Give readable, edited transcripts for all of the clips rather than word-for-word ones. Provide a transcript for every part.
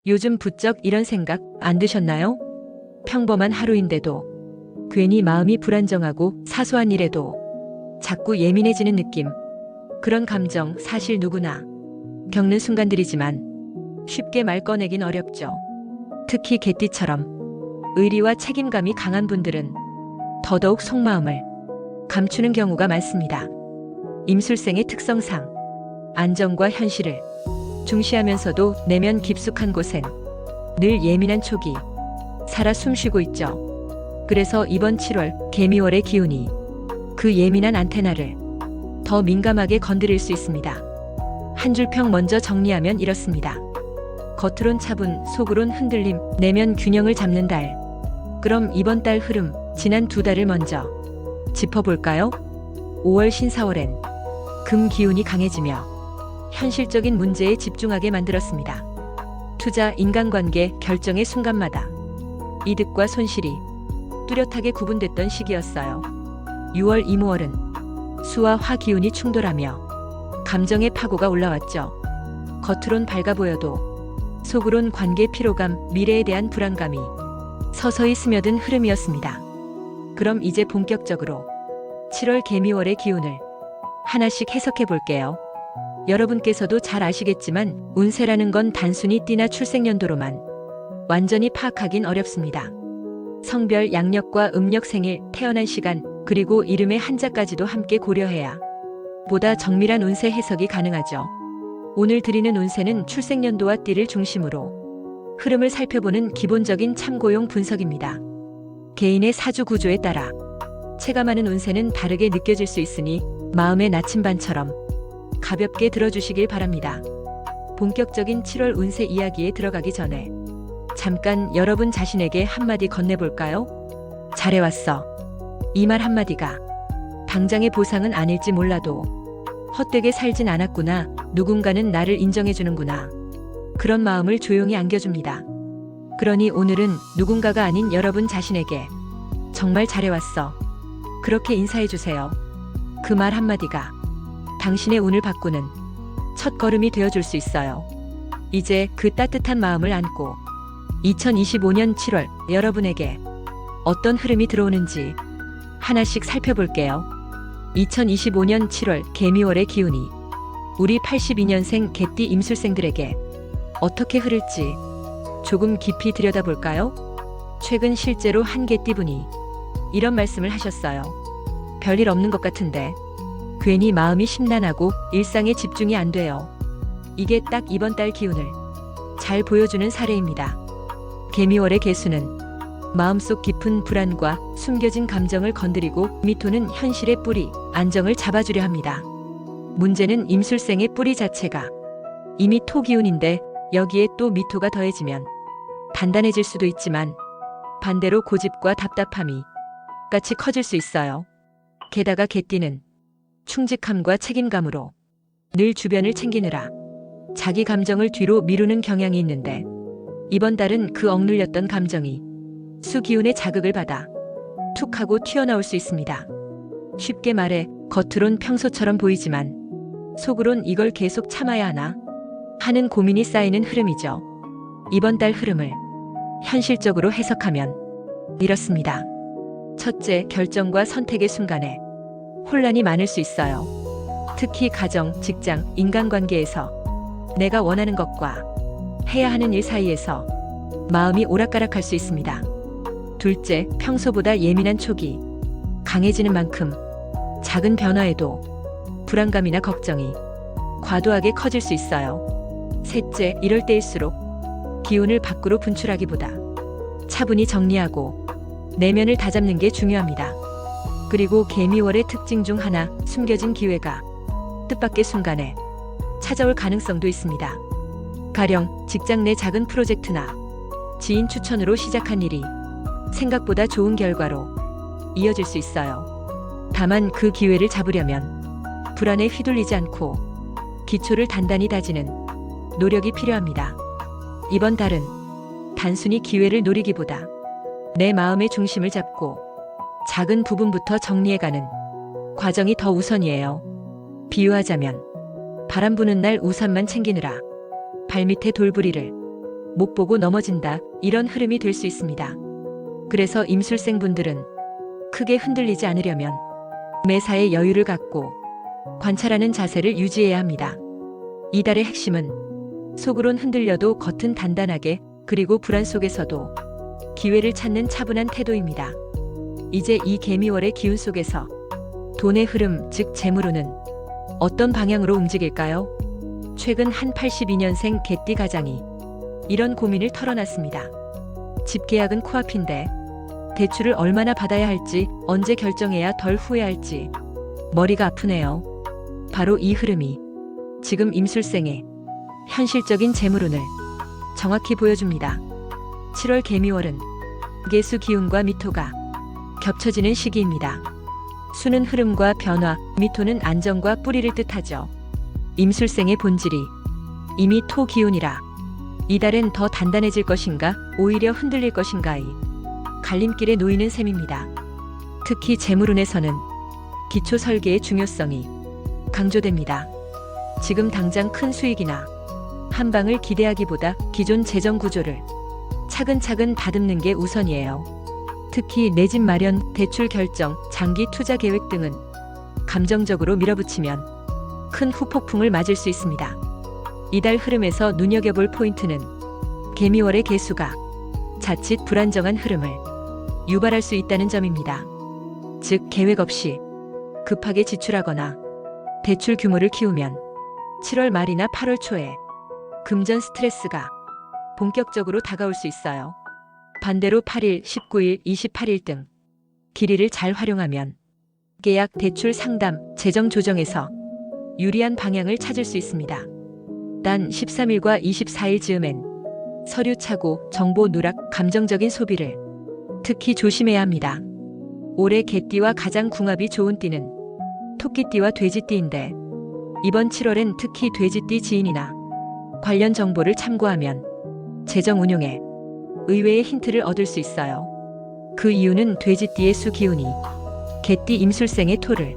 요즘 부쩍 이런 생각 안 드셨나요? 평범한 하루인데도 괜히 마음이 불안정하고 사소한 일에도 자꾸 예민해지는 느낌. 그런 감정 사실 누구나 겪는 순간들이지만 쉽게 말 꺼내긴 어렵죠. 특히 개띠처럼 의리와 책임감이 강한 분들은 더더욱 속마음을 감추는 경우가 많습니다. 임술생의 특성상 안정과 현실을 중시하면서도 내면 깊숙한 곳엔 늘 예민한 촉이 살아 숨쉬고 있죠. 그래서 이번 7월 개미월의 기운이 그 예민한 안테나를 더 민감하게 건드릴 수 있습니다. 한 줄 평 먼저 정리하면 이렇습니다. 겉으론 차분, 속으론 흔들림, 내면 균형을 잡는 달. 그럼 이번 달 흐름, 지난 2달을 먼저 짚어볼까요? 5월 신사월엔 금 기운이 강해지며 현실적인 문제에 집중하게 만들었습니다. 투자, 인간관계, 결정의 순간마다 이득과 손실이 뚜렷하게 구분됐던 시기였어요. 6월 이모월은 수와 화 기운이 충돌하며 감정의 파고가 올라왔죠. 겉으론 밝아 보여도 속으론 관계 피로감, 미래에 대한 불안감이 서서히 스며든 흐름이었습니다. 그럼 이제 본격적으로 7월 개미월의 기운을 하나씩 해석해 볼게요. 여러분께서도 잘 아시겠지만 운세라는 건 단순히 띠나 출생연도로만 완전히 파악하긴 어렵습니다. 성별, 양력과 음력, 생일, 태어난 시간, 그리고 이름의 한자까지도 함께 고려해야 보다 정밀한 운세 해석이 가능하죠. 오늘 드리는 운세는 출생연도와 띠를 중심으로 흐름을 살펴보는 기본적인 참고용 분석입니다. 개인의 사주 구조에 따라 체감하는 운세는 다르게 느껴질 수 있으니 마음의 나침반처럼 가볍게 들어주시길 바랍니다. 본격적인 7월 운세 이야기에 들어가기 전에 잠깐 여러분 자신에게 한마디 건네볼까요? 잘해왔어. 이 말 한마디가 당장의 보상은 아닐지 몰라도 헛되게 살진 않았구나, 누군가는 나를 인정해주는구나, 그런 마음을 조용히 안겨줍니다. 그러니 오늘은 누군가가 아닌 여러분 자신에게 정말 잘해왔어, 그렇게 인사해주세요. 그 말 한마디가 당신의 운을 바꾸는 첫 걸음이 되어줄 수 있어요. 이제 그 따뜻한 마음을 안고 2025년 7월 여러분에게 어떤 흐름이 들어오는지 하나씩 살펴볼게요. 2025년 7월 개미월의 기운이 우리 82년생 개띠 임술생들에게 어떻게 흐를지 조금 깊이 들여다볼까요? 최근 실제로 한 개띠분이 이런 말씀을 하셨어요. 별일 없는 것 같은데 괜히 마음이 심란하고 일상에 집중이 안 돼요. 이게 딱 이번 달 기운을 잘 보여주는 사례입니다. 개미월의 개수는 마음속 깊은 불안과 숨겨진 감정을 건드리고 미토는 현실의 뿌리, 안정을 잡아주려 합니다. 문제는 임술생의 뿌리 자체가 이미 토 기운인데 여기에 또 미토가 더해지면 단단해질 수도 있지만 반대로 고집과 답답함이 같이 커질 수 있어요. 게다가 개띠는 충직함과 책임감으로 늘 주변을 챙기느라 자기 감정을 뒤로 미루는 경향이 있는데 이번 달은 그 억눌렸던 감정이 수기운의 자극을 받아 툭 하고 튀어나올 수 있습니다. 쉽게 말해 겉으론 평소처럼 보이지만 속으론 이걸 계속 참아야 하나 하는 고민이 쌓이는 흐름이죠. 이번 달 흐름을 현실적으로 해석하면 이렇습니다. 첫째, 결정과 선택의 순간에 혼란이 많을 수 있어요. 특히 가정, 직장, 인간관계에서 내가 원하는 것과 해야 하는 일 사이에서 마음이 오락가락할 수 있습니다. 둘째, 평소보다 예민한 촉이 강해지는 만큼 작은 변화에도 불안감이나 걱정이 과도하게 커질 수 있어요. 셋째, 이럴 때일수록 기운을 밖으로 분출하기보다 차분히 정리하고 내면을 다잡는 게 중요합니다. 그리고 개미월의 특징 중 하나, 숨겨진 기회가 뜻밖의 순간에 찾아올 가능성도 있습니다. 가령 직장 내 작은 프로젝트나 지인 추천으로 시작한 일이 생각보다 좋은 결과로 이어질 수 있어요. 다만 그 기회를 잡으려면 불안에 휘둘리지 않고 기초를 단단히 다지는 노력이 필요합니다. 이번 달은 단순히 기회를 노리기보다 내 마음의 중심을 잡고 작은 부분부터 정리해가는 과정이 더 우선이에요. 비유하자면 바람 부는 날 우산만 챙기느라 발밑에 돌부리를 못 보고 넘어진다, 이런 흐름이 될 수 있습니다. 그래서 임술생분들은 크게 흔들리지 않으려면 매사에 여유를 갖고 관찰하는 자세를 유지해야 합니다. 이달의 핵심은 속으론 흔들려도 겉은 단단하게, 그리고 불안 속에서도 기회를 찾는 차분한 태도입니다. 이제 이 개미월의 기운 속에서 돈의 흐름, 즉 재물운은 어떤 방향으로 움직일까요? 최근 한 82년생 개띠 가장이 이런 고민을 털어놨습니다. 집 계약은 코앞인데 대출을 얼마나 받아야 할지, 언제 결정해야 덜 후회할지 머리가 아프네요. 바로 이 흐름이 지금 임술생의 현실적인 재물운을 정확히 보여줍니다. 7월 개미월은 개수 기운과 미토가 겹쳐지는 시기입니다. 수는 흐름과 변화, 미토는 안정과 뿌리를 뜻하죠. 임술생의 본질이 이미 토 기운이라 이달엔 더 단단해질 것인가, 오히려 흔들릴 것인가의 갈림길에 놓이는 셈입니다. 특히 재물운에서는 기초 설계의 중요성이 강조됩니다. 지금 당장 큰 수익이나 한 방을 기대하기보다 기존 재정 구조를 차근차근 다듬는 게 우선이에요. 특히 내 집 마련, 대출 결정, 장기 투자 계획 등은 감정적으로 밀어붙이면 큰 후폭풍을 맞을 수 있습니다. 이달 흐름에서 눈여겨볼 포인트는 개미월의 개수가 자칫 불안정한 흐름을 유발할 수 있다는 점입니다. 즉, 계획 없이 급하게 지출하거나 대출 규모를 키우면 7월 말이나 8월 초에 금전 스트레스가 본격적으로 다가올 수 있어요. 반대로 8일, 19일, 28일 등 길이를 잘 활용하면 계약, 대출, 상담, 재정 조정에서 유리한 방향을 찾을 수 있습니다. 단 13일과 24일 즈음엔 서류 착오, 정보 누락, 감정적인 소비를 특히 조심해야 합니다. 올해 개띠와 가장 궁합이 좋은 띠는 토끼띠와 돼지띠인데 이번 7월엔 특히 돼지띠 지인이나 관련 정보를 참고하면 재정 운용에 의외의 힌트를 얻을 수 있어요. 그 이유는 돼지띠의 수 기운이 개띠 임술생의 토를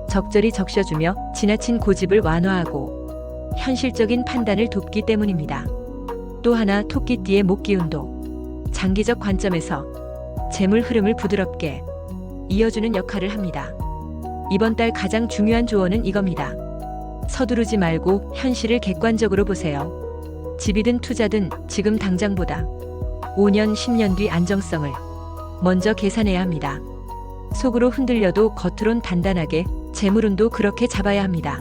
적절히 적셔주며 지나친 고집을 완화하고 현실적인 판단을 돕기 때문입니다. 또 하나, 토끼띠의 목 기운도 장기적 관점에서 재물 흐름을 부드럽게 이어주는 역할을 합니다. 이번 달 가장 중요한 조언은 이겁니다. 서두르지 말고 현실을 객관적으로 보세요. 집이든 투자든 지금 당장보다 5년, 10년 뒤 안정성을 먼저 계산해야 합니다. 속으로 흔들려도 겉으론 단단하게, 재물운도 그렇게 잡아야 합니다.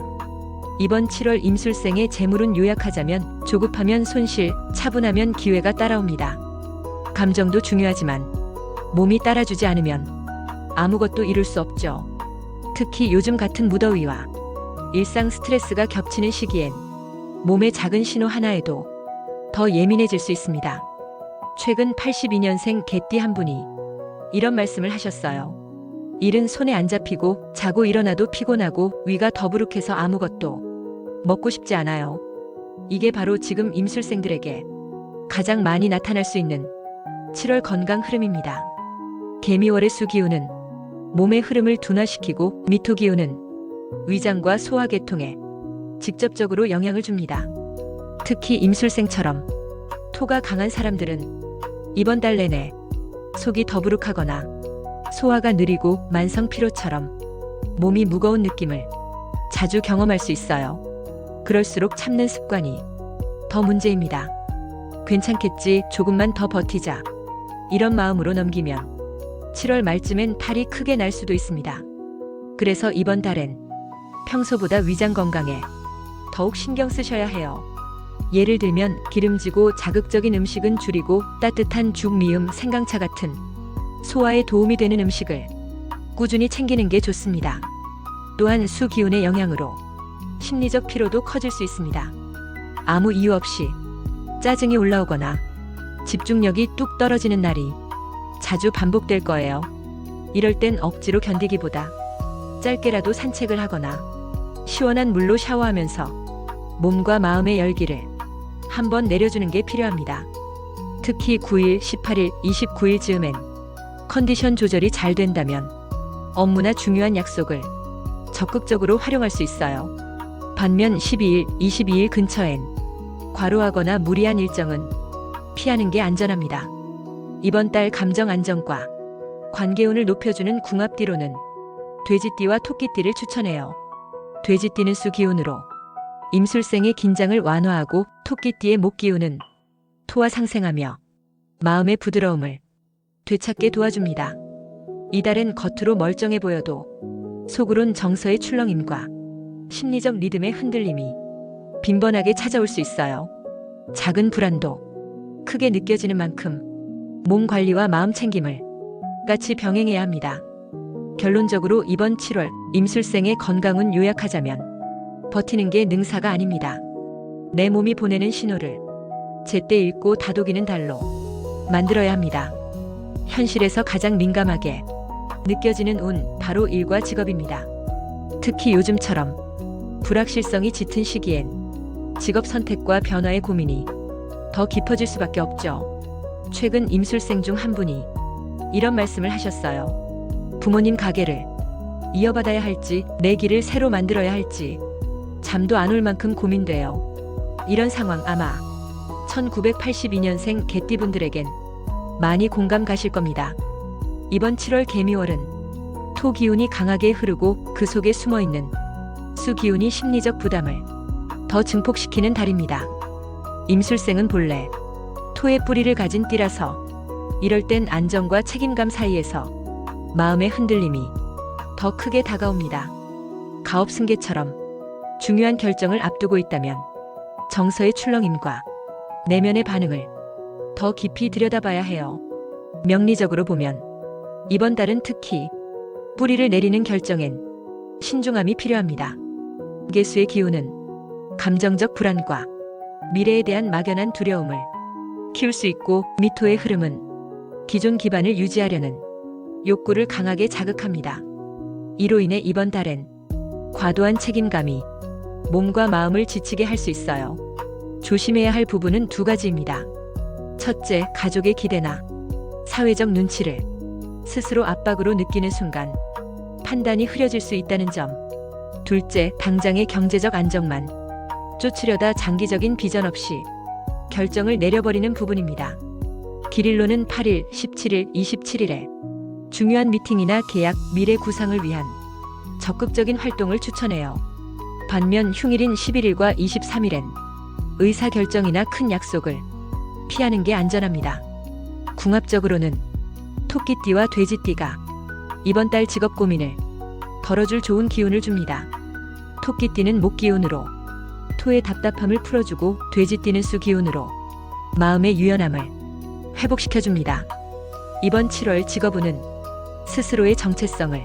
이번 7월 임술생의 재물운 요약하자면 조급하면 손실, 차분하면 기회가 따라옵니다. 감정도 중요하지만 몸이 따라주지 않으면 아무것도 이룰 수 없죠. 특히 요즘 같은 무더위와 일상 스트레스가 겹치는 시기엔 몸의 작은 신호 하나에도 더 예민해질 수 있습니다. 최근 82년생 개띠 한 분이 이런 말씀을 하셨어요. 일은 손에 안 잡히고 자고 일어나도 피곤하고 위가 더부룩해서 아무것도 먹고 싶지 않아요. 이게 바로 지금 임술생들에게 가장 많이 나타날 수 있는 7월 건강 흐름입니다. 개미월의 수 기운은 몸의 흐름을 둔화시키고 미토 기운은 위장과 소화계통에 직접적으로 영향을 줍니다. 특히 임술생처럼 토가 강한 사람들은 이번 달 내내 속이 더부룩하거나 소화가 느리고 만성 피로처럼 몸이 무거운 느낌을 자주 경험할 수 있어요. 그럴수록 참는 습관이 더 문제입니다. 괜찮겠지, 조금만 더 버티자, 이런 마음으로 넘기면 7월 말쯤엔 탈이 크게 날 수도 있습니다. 그래서 이번 달엔 평소보다 위장 건강에 더욱 신경 쓰셔야 해요. 예를 들면 기름지고 자극적인 음식은 줄이고 따뜻한 죽, 미음, 생강차 같은 소화에 도움이 되는 음식을 꾸준히 챙기는 게 좋습니다. 또한 수 기운의 영향으로 심리적 피로도 커질 수 있습니다. 아무 이유 없이 짜증이 올라오거나 집중력이 뚝 떨어지는 날이 자주 반복될 거예요. 이럴 땐 억지로 견디기보다 짧게라도 산책을 하거나 시원한 물로 샤워하면서 몸과 마음의 열기를 한번 내려주는 게 필요합니다. 특히 9일, 18일, 29일 즈음엔 컨디션 조절이 잘 된다면 업무나 중요한 약속을 적극적으로 활용할 수 있어요. 반면 12일, 22일 근처엔 과로하거나 무리한 일정은 피하는 게 안전합니다. 이번 달 감정 안정과 관계운을 높여주는 궁합띠로는 돼지띠와 토끼띠를 추천해요. 돼지띠는 수 기운으로 임술생의 긴장을 완화하고 토끼띠의 목 기운은 토와 상생하며 마음의 부드러움을 되찾게 도와줍니다. 이달은 겉으로 멀쩡해 보여도 속으론 정서의 출렁임과 심리적 리듬의 흔들림이 빈번하게 찾아올 수 있어요. 작은 불안도 크게 느껴지는 만큼 몸 관리와 마음 챙김을 같이 병행해야 합니다. 결론적으로 이번 7월 임술생의 건강은 요약하자면 버티는 게 능사가 아닙니다. 내 몸이 보내는 신호를 제때 읽고 다독이는 달로 만들어야 합니다. 현실에서 가장 민감하게 느껴지는 운 바로 일과 직업입니다. 특히 요즘처럼 불확실성이 짙은 시기엔 직업 선택과 변화의 고민이 더 깊어질 수밖에 없죠. 최근 임술생 중 한 분이 이런 말씀을 하셨어요. 부모님 가게를 이어받아야 할지 내 길을 새로 만들어야 할지 잠도 안 올 만큼 고민돼요. 이런 상황 아마 1982년생 개띠분들에겐 많이 공감 가실 겁니다. 이번 7월 개미월은 토 기운이 강하게 흐르고 그 속에 숨어있는 수 기운이 심리적 부담을 더 증폭시키는 달입니다. 임술생은 본래 토의 뿌리를 가진 띠라서 이럴 땐 안정과 책임감 사이에서 마음의 흔들림이 더 크게 다가옵니다. 가업승계처럼 중요한 결정을 앞두고 있다면 정서의 출렁임과 내면의 반응을 더 깊이 들여다봐야 해요. 명리적으로 보면 이번 달은 특히 뿌리를 내리는 결정엔 신중함이 필요합니다. 개수의 기운은 감정적 불안과 미래에 대한 막연한 두려움을 키울 수 있고 미토의 흐름은 기존 기반을 유지하려는 욕구를 강하게 자극합니다. 이로 인해 이번 달엔 과도한 책임감이 몸과 마음을 지치게 할 수 있어요. 조심해야 할 부분은 두 가지입니다. 첫째, 가족의 기대나 사회적 눈치를 스스로 압박으로 느끼는 순간 판단이 흐려질 수 있다는 점. 둘째, 당장의 경제적 안정만 쫓으려다 장기적인 비전 없이 결정을 내려버리는 부분입니다. 길일로는 8일, 17일, 27일에 중요한 미팅이나 계약, 미래 구상을 위한 적극적인 활동을 추천해요. 반면 흉일인 11일과 23일엔 의사결정이나 큰 약속을 피하는 게 안전합니다. 궁합적으로는 토끼띠와 돼지띠가 이번 달 직업 고민을 덜어줄 좋은 기운을 줍니다. 토끼띠는 목 기운으로 토의 답답함을 풀어주고 돼지띠는 수 기운으로 마음의 유연함을 회복시켜줍니다. 이번 7월 직업운은 스스로의 정체성을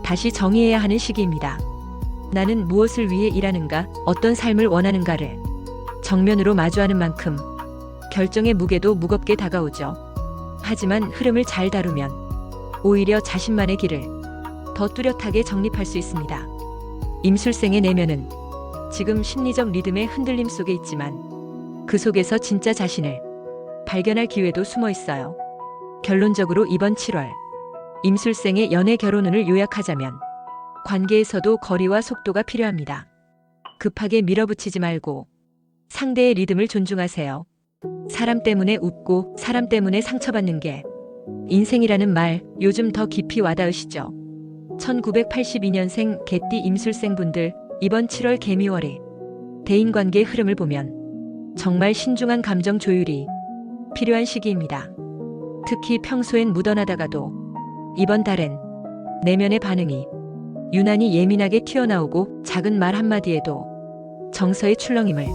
다시 정의해야 하는 시기입니다. 나는 무엇을 위해 일하는가, 어떤 삶을 원하는가를 정면으로 마주하는 만큼 결정의 무게도 무겁게 다가오죠. 하지만 흐름을 잘 다루면 오히려 자신만의 길을 더 뚜렷하게 정립할 수 있습니다. 임술생의 내면은 지금 심리적 리듬의 흔들림 속에 있지만 그 속에서 진짜 자신을 발견할 기회도 숨어 있어요. 결론적으로 이번 7월 임술생의 연애 결혼운을 요약하자면 관계에서도 거리와 속도가 필요합니다. 급하게 밀어붙이지 말고 상대의 리듬을 존중하세요. 사람 때문에 웃고 사람 때문에 상처받는 게 인생이라는 말 요즘 더 깊이 와닿으시죠? 1982년생 개띠 임술생분들 이번 7월 개미월에 대인관계의 흐름을 보면 정말 신중한 감정 조율이 필요한 시기입니다. 특히 평소엔 묻어나다가도 이번 달엔 내면의 반응이 유난히 예민하게 튀어나오고 작은 말 한마디에도 정서의 출렁임을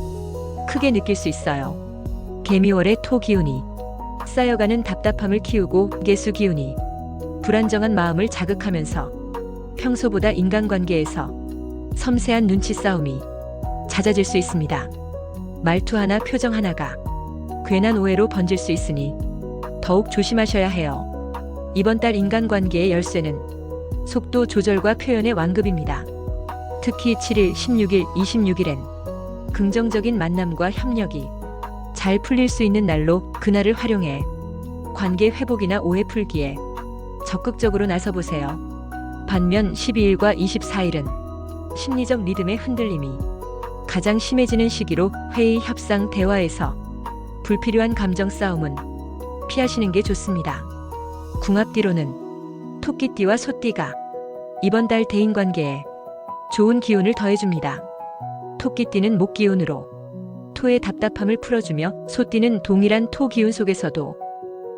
크게 느낄 수 있어요. 개미월의 토 기운이 쌓여가는 답답함을 키우고 개수 기운이 불안정한 마음을 자극하면서 평소보다 인간관계에서 섬세한 눈치 싸움이 잦아질 수 있습니다. 말투 하나 표정 하나가 괜한 오해로 번질 수 있으니 더욱 조심하셔야 해요. 이번 달 인간관계의 열쇠는 속도 조절과 표현의 완급입니다. 특히 7일, 16일, 26일엔 긍정적인 만남과 협력이 잘 풀릴 수 있는 날로 그날을 활용해 관계 회복이나 오해 풀기에 적극적으로 나서보세요. 반면 12일과 24일은 심리적 리듬의 흔들림이 가장 심해지는 시기로 회의, 협상, 대화에서 불필요한 감정 싸움은 피하시는 게 좋습니다. 궁합띠로는 토끼띠와 소띠가 이번 달 대인관계에 좋은 기운을 더해줍니다. 토끼띠는 목 기운으로 토의 답답함을 풀어주며 소띠는 동일한 토 기운 속에서도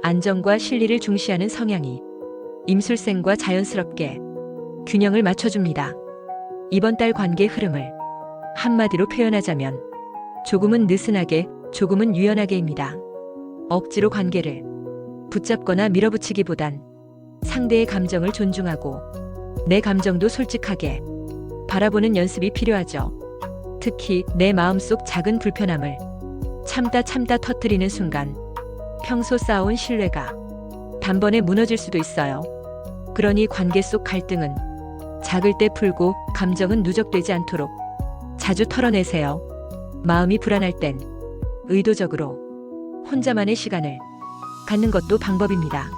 안정과 실리를 중시하는 성향이 임술생과 자연스럽게 균형을 맞춰줍니다. 이번 달 관계 흐름을 한마디로 표현하자면 조금은 느슨하게, 조금은 유연하게입니다. 억지로 관계를 붙잡거나 밀어붙이기보단 상대의 감정을 존중하고 내 감정도 솔직하게 바라보는 연습이 필요하죠. 특히 내 마음속 작은 불편함을 참다 터뜨리는 순간 평소 쌓아온 신뢰가 단번에 무너질 수도 있어요. 그러니 관계 속 갈등은 작을 때 풀고 감정은 누적되지 않도록 자주 털어내세요. 마음이 불안할 땐 의도적으로 혼자만의 시간을 갖는 것도 방법입니다.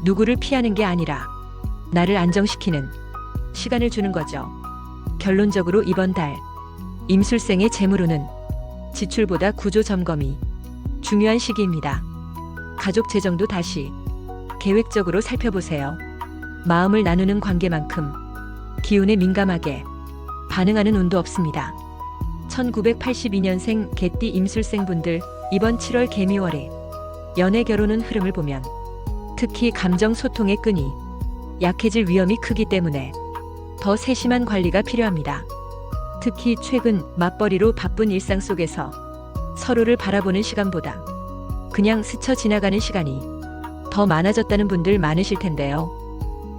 누구를 피하는 게 아니라 나를 안정시키는 시간을 주는 거죠. 결론적으로 이번 달 임술생의 재물운은 지출보다 구조 점검이 중요한 시기입니다. 가족 재정도 다시 계획적으로 살펴보세요. 마음을 나누는 관계만큼 기운에 민감하게 반응하는 운도 없습니다. 1982년생 개띠 임술생분들 이번 7월 개미월에 연애 결혼운 흐름을 보면 특히 감정 소통의 끈이 약해질 위험이 크기 때문에 더 세심한 관리가 필요합니다. 특히 최근 맞벌이로 바쁜 일상 속에서 서로를 바라보는 시간보다 그냥 스쳐 지나가는 시간이 더 많아졌다는 분들 많으실 텐데요.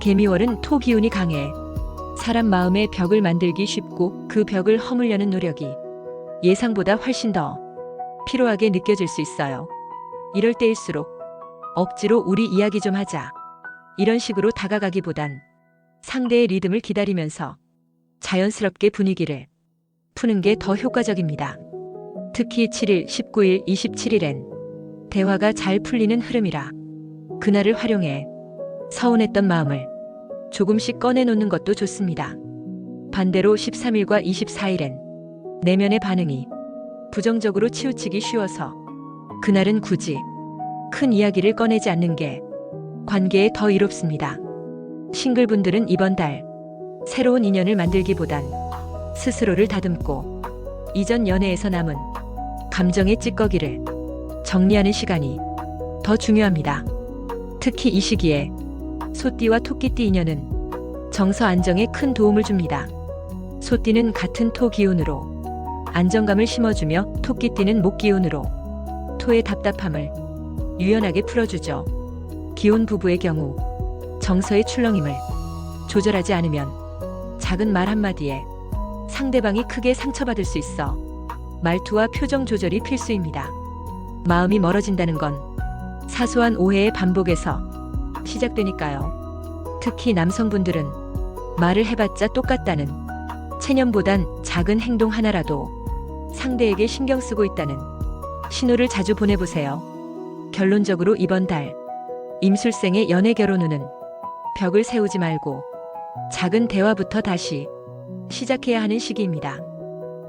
개미월은 토 기운이 강해 사람 마음의 벽을 만들기 쉽고 그 벽을 허물려는 노력이 예상보다 훨씬 더 필요하게 느껴질 수 있어요. 이럴 때일수록 억지로 우리 이야기 좀 하자 이런 식으로 다가가기보단 상대의 리듬을 기다리면서 자연스럽게 분위기를 푸는 게 더 효과적입니다. 특히 7일, 19일, 27일엔 대화가 잘 풀리는 흐름이라 그날을 활용해 서운했던 마음을 조금씩 꺼내놓는 것도 좋습니다. 반대로 13일과 24일엔 내면의 반응이 부정적으로 치우치기 쉬워서 그날은 굳이 큰 이야기를 꺼내지 않는 게 관계에 더 이롭습니다. 싱글분들은 이번 달 새로운 인연을 만들기보단 스스로를 다듬고 이전 연애에서 남은 감정의 찌꺼기를 정리하는 시간이 더 중요합니다. 특히 이 시기에 소띠와 토끼띠 인연은 정서 안정에 큰 도움을 줍니다. 소띠는 같은 토 기운으로 안정감을 심어주며 토끼띠는 목 기운으로 토의 답답함을 유연하게 풀어주죠. 기혼 부부의 경우 정서의 출렁임을 조절하지 않으면 작은 말 한마디에 상대방이 크게 상처받을 수 있어 말투와 표정 조절이 필수입니다. 마음이 멀어진다는 건 사소한 오해의 반복에서 시작되니까요. 특히 남성분들은 말을 해봤자 똑같다는 체념보단 작은 행동 하나라도 상대에게 신경 쓰고 있다는 신호를 자주 보내보세요. 결론적으로 이번 달 임술생의 연애 결혼운은 벽을 세우지 말고 작은 대화부터 다시 시작해야 하는 시기입니다.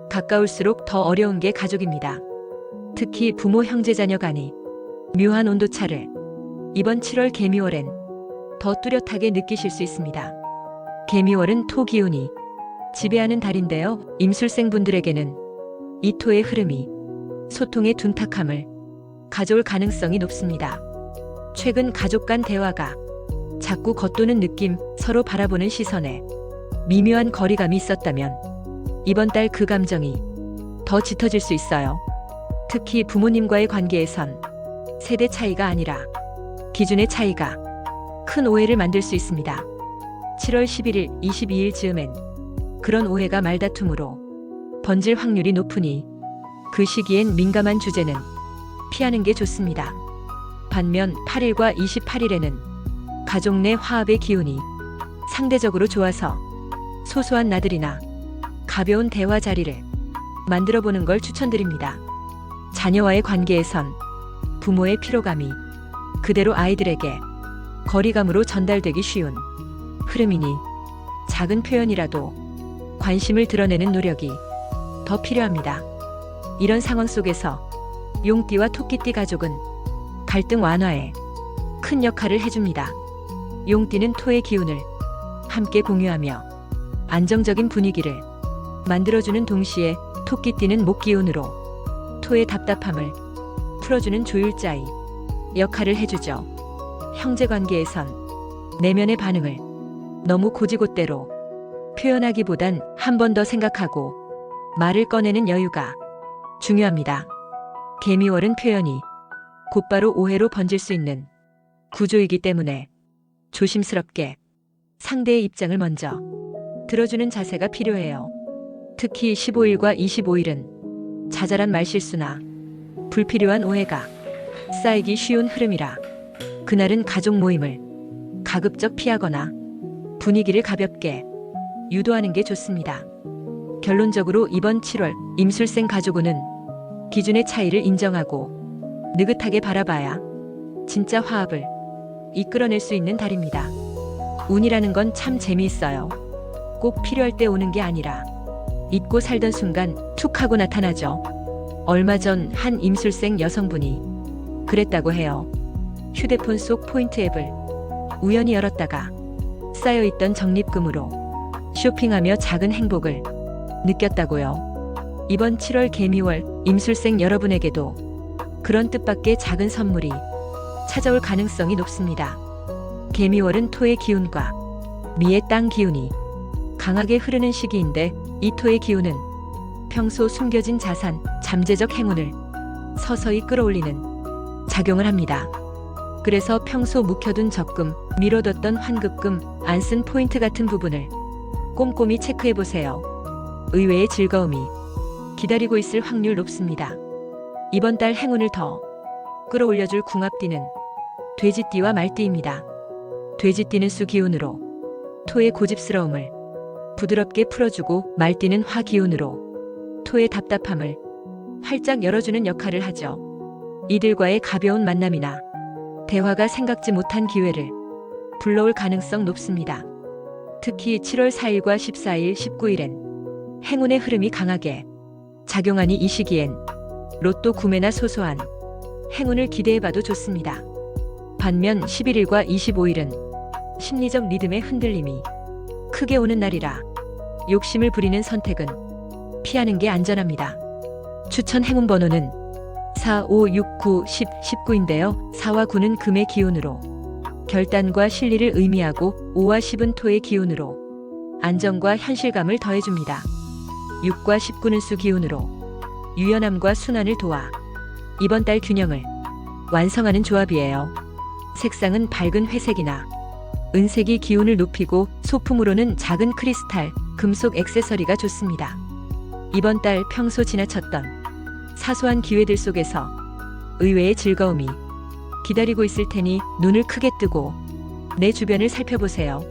가까울수록 더 어려운 게 가족입니다. 특히 부모 형제 자녀 간이 묘한 온도차를 이번 7월 개미월엔 더 뚜렷하게 느끼실 수 있습니다. 개미월은 토 기운이 지배하는 달인데요. 임술생분들에게는 이 토의 흐름이 소통의 둔탁함을 가져올 가능성이 높습니다. 최근 가족 간 대화가 자꾸 겉도는 느낌, 서로 바라보는 시선에 미묘한 거리감이 있었다면 이번 달 그 감정이 더 짙어질 수 있어요. 특히 부모님과의 관계에선 세대 차이가 아니라 기준의 차이가 큰 오해를 만들 수 있습니다. 7월 11일, 22일 즈음엔 그런 오해가 말다툼으로 번질 확률이 높으니 그 시기엔 민감한 주제는 피하는 게 좋습니다. 반면 8일과 28일에는 가족 내 화합의 기운이 상대적으로 좋아서 소소한 나들이나 가벼운 대화 자리를 만들어 보는 걸 추천드립니다. 자녀와의 관계에선 부모의 피로감이 그대로 아이들에게 거리감으로 전달되기 쉬운 흐름이니 작은 표현이라도 관심을 드러내는 노력이 더 필요합니다. 이런 상황 속에서 용띠와 토끼띠 가족은 갈등 완화에 큰 역할을 해줍니다. 용띠는 토의 기운을 함께 공유하며 안정적인 분위기를 만들어주는 동시에 토끼띠는 목 기운으로 토의 답답함을 풀어주는 조율자의 역할을 해주죠. 형제관계에선 내면의 반응을 너무 고지곳대로 표현하기보단 한 번 더 생각하고 말을 꺼내는 여유가 중요합니다. 개미월은 표현이 곧바로 오해로 번질 수 있는 구조이기 때문에 조심스럽게 상대의 입장을 먼저 들어주는 자세가 필요해요. 특히 15일과 25일은 자잘한 말실수나 불필요한 오해가 쌓이기 쉬운 흐름이라 그날은 가족 모임을 가급적 피하거나 분위기를 가볍게 유도하는 게 좋습니다. 결론적으로 이번 7월 임술생 가족운은 기준의 차이를 인정하고 느긋하게 바라봐야 진짜 화합을 이끌어낼 수 있는 달입니다. 운이라는 건 참 재미있어요. 꼭 필요할 때 오는 게 아니라 잊고 살던 순간 툭 하고 나타나죠. 얼마 전 한 임술생 여성분이 그랬다고 해요. 휴대폰 속 포인트 앱을 우연히 열었다가 쌓여있던 적립금으로 쇼핑하며 작은 행복을 느꼈다고요. 이번 7월 개미월 임술생 여러분에게도 그런 뜻밖의 작은 선물이 찾아올 가능성이 높습니다. 개미월은 토의 기운과 미의 땅 기운이 강하게 흐르는 시기인데 이 토의 기운은 평소 숨겨진 자산, 잠재적 행운을 서서히 끌어올리는 작용을 합니다. 그래서 평소 묵혀둔 적금, 미뤄뒀던 환급금, 안 쓴 포인트 같은 부분을 꼼꼼히 체크해보세요. 의외의 즐거움이 기다리고 있을 확률 높습니다. 이번 달 행운을 더 끌어올려줄 궁합띠는 돼지띠와 말띠입니다. 돼지띠는 수 기운으로 토의 고집스러움을 부드럽게 풀어주고 말띠는 화 기운으로 토의 답답함을 활짝 열어주는 역할을 하죠. 이들과의 가벼운 만남이나 대화가 생각지 못한 기회를 불러올 가능성 높습니다. 특히 7월 4일과 14일, 19일엔 행운의 흐름이 강하게 작용하니 이 시기엔 로또 구매나 소소한 행운을 기대해봐도 좋습니다. 반면 11일과 25일은 심리적 리듬의 흔들림이 크게 오는 날이라 욕심을 부리는 선택은 피하는 게 안전합니다. 추천 행운 번호는 4, 5, 6, 9, 10, 19인데요. 4와 9는 금의 기운으로 결단과 실리를 의미하고 5와 10은 토의 기운으로 안정과 현실감을 더해줍니다. 6과 19는 수 기운으로 유연함과 순환을 도와 이번 달 균형을 완성하는 조합이에요. 색상은 밝은 회색이나 은색이 기운을 높이고 소품으로는 작은 크리스탈, 금속 액세서리가 좋습니다. 이번 달 평소 지나쳤던 사소한 기회들 속에서 의외의 즐거움이 기다리고 있을 테니 눈을 크게 뜨고 내 주변을 살펴보세요.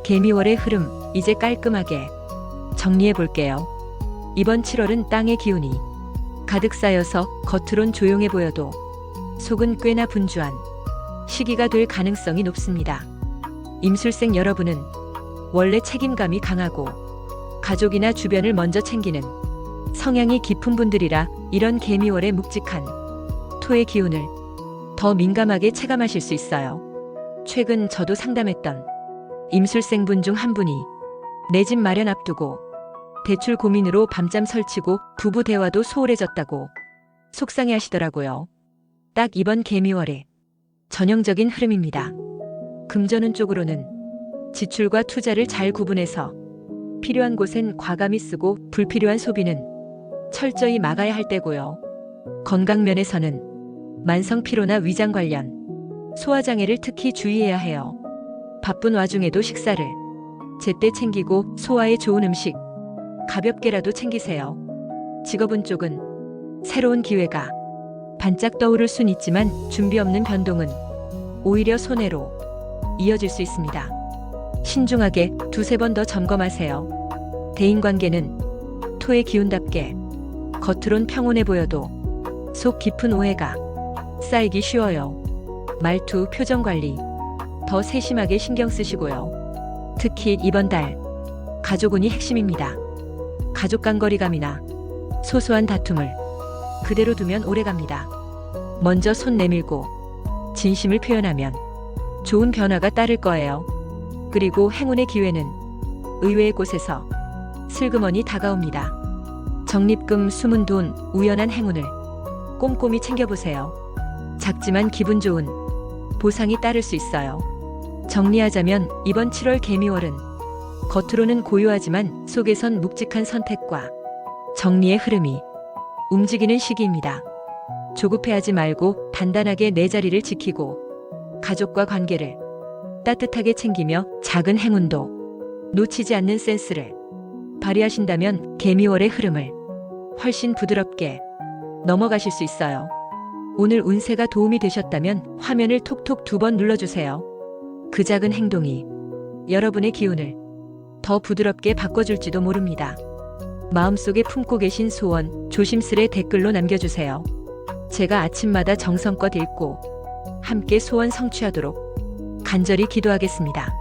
개미월의 흐름 이제 깔끔하게 정리해 볼게요. 이번 7월은 땅의 기운이 가득 쌓여서 겉으론 조용해 보여도 속은 꽤나 분주한 시기가 될 가능성이 높습니다. 임술생 여러분은 원래 책임감이 강하고 가족이나 주변을 먼저 챙기는 성향이 깊은 분들이라 이런 개미월의 묵직한 토의 기운을 더 민감하게 체감하실 수 있어요. 최근 저도 상담했던 임술생분 중 한 분이 내 집 마련 앞두고 대출 고민으로 밤잠 설치고 부부 대화도 소홀해졌다고 속상해 하시더라고요. 딱 이번 개미월의 전형적인 흐름입니다. 금전운 쪽으로는 지출과 투자를 잘 구분해서 필요한 곳엔 과감히 쓰고 불필요한 소비는 철저히 막아야 할 때고요. 건강 면에서는 만성 피로나 위장 관련 소화장애를 특히 주의해야 해요. 바쁜 와중에도 식사를 제때 챙기고 소화에 좋은 음식 가볍게라도 챙기세요. 직업운 쪽은 새로운 기회가 반짝 떠오를 순 있지만 준비 없는 변동은 오히려 손해로 이어질 수 있습니다. 신중하게 두세 번 더 점검하세요. 대인관계는 토의 기운답게 겉으론 평온해 보여도 속 깊은 오해가 쌓이기 쉬워요. 말투, 표정 관리 더 세심하게 신경 쓰시고요. 특히 이번 달 가족운이 핵심입니다. 가족 간 거리감이나 소소한 다툼을 그대로 두면 오래갑니다. 먼저 손 내밀고 진심을 표현하면 좋은 변화가 따를 거예요. 그리고 행운의 기회는 의외의 곳에서 슬그머니 다가옵니다. 적립금, 숨은 돈, 우연한 행운을 꼼꼼히 챙겨보세요. 작지만 기분 좋은 보상이 따를 수 있어요. 정리하자면 이번 7월 개미월은 겉으로는 고요하지만 속에선 묵직한 선택과 정리의 흐름이 움직이는 시기입니다. 조급해하지 말고 단단하게 내 자리를 지키고 가족과 관계를 따뜻하게 챙기며 작은 행운도 놓치지 않는 센스를 발휘하신다면 개미월의 흐름을 훨씬 부드럽게 넘어가실 수 있어요. 오늘 운세가 도움이 되셨다면 화면을 톡톡 2번 눌러주세요. 그 작은 행동이 여러분의 기운을 더 부드럽게 바꿔줄지도 모릅니다. 마음속에 품고 계신 소원 조심스레 댓글로 남겨주세요. 제가 아침마다 정성껏 읽고 함께 소원 성취하도록 간절히 기도하겠습니다.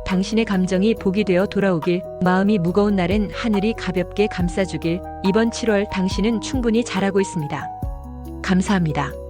당신의 감정이 복이 되어 돌아오길, 마음이 무거운 날엔 하늘이 가볍게 감싸주길. 이번 7월 당신은 충분히 잘하고 있습니다. 감사합니다.